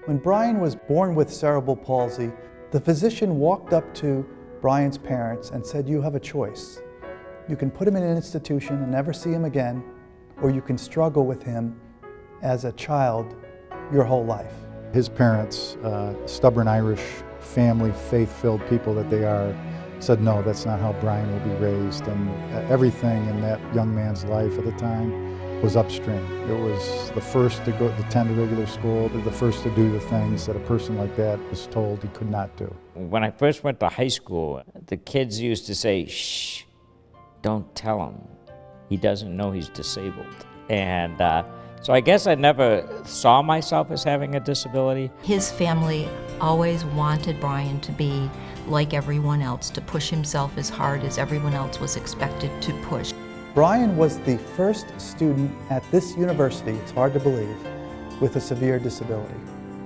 When Brian was born with cerebral palsy, the physician walked up to Brian's parents and said, "You have a choice. You can put him in an institution and never see him again, or you can struggle with him as a child your whole life." His parents, stubborn Irish family, faith-filled people that they are, said, no, that's not how Brian will be raised. And everything in that young man's life at the time was upstream. It was the first to attend a regular school, the first to do the things that a person like that was told he could not do. When I first went to high school, the kids used to say, "Shh, don't tell him. He doesn't know he's disabled." And so I guess I never saw myself as having a disability. His family always wanted Brian to be like everyone else, to push himself as hard as everyone else was expected to push. Brian was the first student at this university, it's hard to believe, with a severe disability.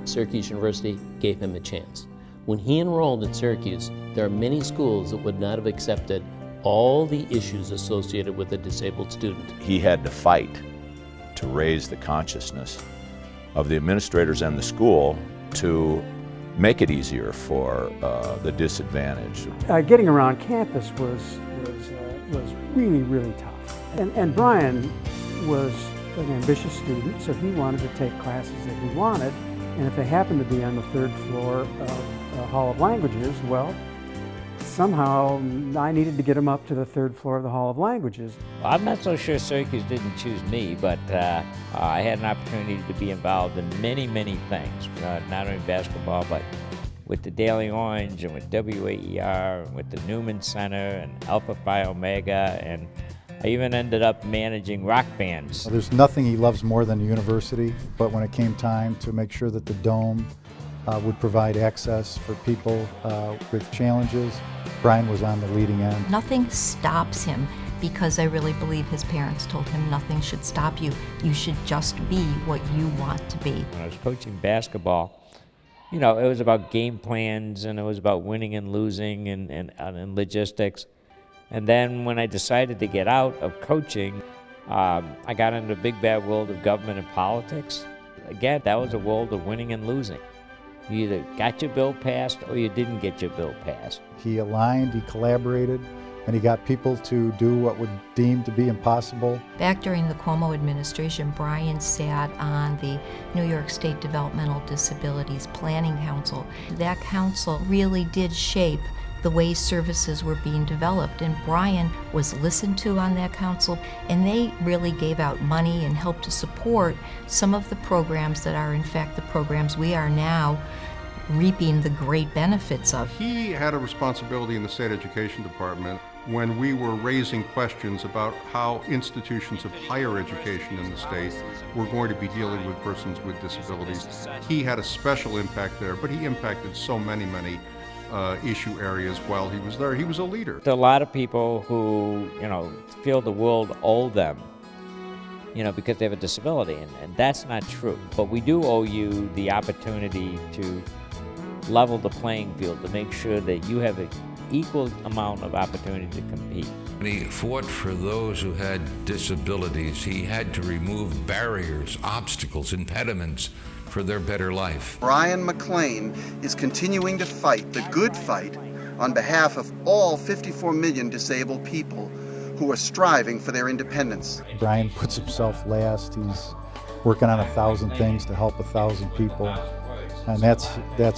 Syracuse University gave him a chance. When he enrolled at Syracuse, there are many schools that would not have accepted all the issues associated with a disabled student. He had to fight to raise the consciousness of the administrators and the school to make it easier for the disadvantaged. Getting around campus was really, really tough. And Brian was an ambitious student, so he wanted to take classes that he wanted. And if they happened to be on the third floor of Hall of Languages, well, somehow I needed to get him up to the third floor of the Hall of Languages. Well, I'm not so sure Syracuse didn't choose me, but I had an opportunity to be involved in many, many things, not only basketball, but with the Daily Orange and with WAER and with the Newman Center and Alpha Phi Omega, and I even ended up managing rock bands. There's nothing he loves more than the university, but when it came time to make sure that the Dome would provide access for people with challenges, Brian was on the leading end. Nothing stops him, because I really believe his parents told him nothing should stop you. You should just be what you want to be. When I was coaching basketball, you know, it was about game plans and it was about winning and losing and logistics. And then when I decided to get out of coaching, I got into the big bad world of government and politics. Again, that was a world of winning and losing. You either got your bill passed or you didn't get your bill passed. He aligned, he collaborated, and he got people to do what would deem to be impossible. Back during the Cuomo administration, Brian sat on the New York State Developmental Disabilities Planning Council. That council really did shape the way services were being developed, and Brian was listened to on that council, and they really gave out money and helped to support some of the programs that are in fact the programs we are now reaping the great benefits of. He had a responsibility in the state education department when we were raising questions about how institutions of higher education in the state were going to be dealing with persons with disabilities. He had a special impact there, but he impacted so many issue areas while he was there. He was a leader. There are a lot of people who, you know, feel the world owes them, you know, because they have a disability, and that's not true. But we do owe you the opportunity to level the playing field, to make sure that you have an equal amount of opportunity to compete. When he fought for those who had disabilities, he had to remove barriers, obstacles, impediments for their better life. Brian McLane is continuing to fight the good fight on behalf of all 54 million disabled people who are striving for their independence. Brian puts himself last. He's working on 1,000 things to help 1,000 people, and that's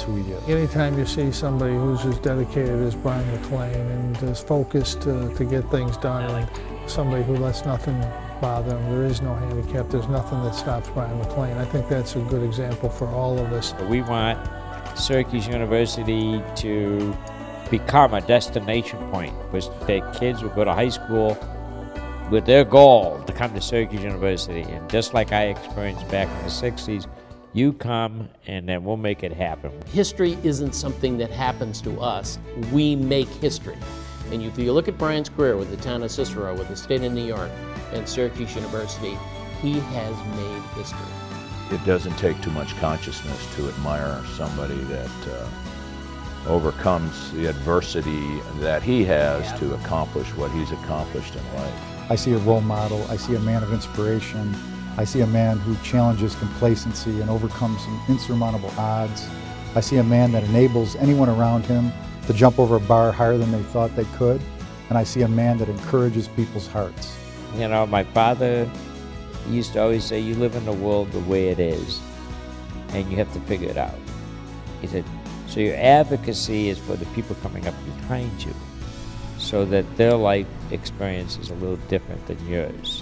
who he is. Anytime you see somebody who's as dedicated as Brian McLane and as focused to get things done, and somebody who lets nothing bother him, there is no handicap, there's nothing that stops Brian McLane. I think that's a good example for all of us. We want Syracuse University to become a destination point, which that kids will go to high school with their goal to come to Syracuse University. And just like I experienced back in the 60s, you come and then we'll make it happen. History isn't something that happens to us. We make history. And if you look at Brian's career with the town of Cicero, with the state of New York, and Syracuse University, he has made history. It doesn't take too much consciousness to admire somebody that overcomes the adversity that he has to accomplish what he's accomplished in life. I see a role model, I see a man of inspiration, I see a man who challenges complacency and overcomes some insurmountable odds. I see a man that enables anyone around him to jump over a bar higher than they thought they could. And I see a man that encourages people's hearts. You know, my father used to always say, you live in the world the way it is, and you have to figure it out. He said, so your advocacy is for the people coming up behind you, so that their life experience is a little different than yours.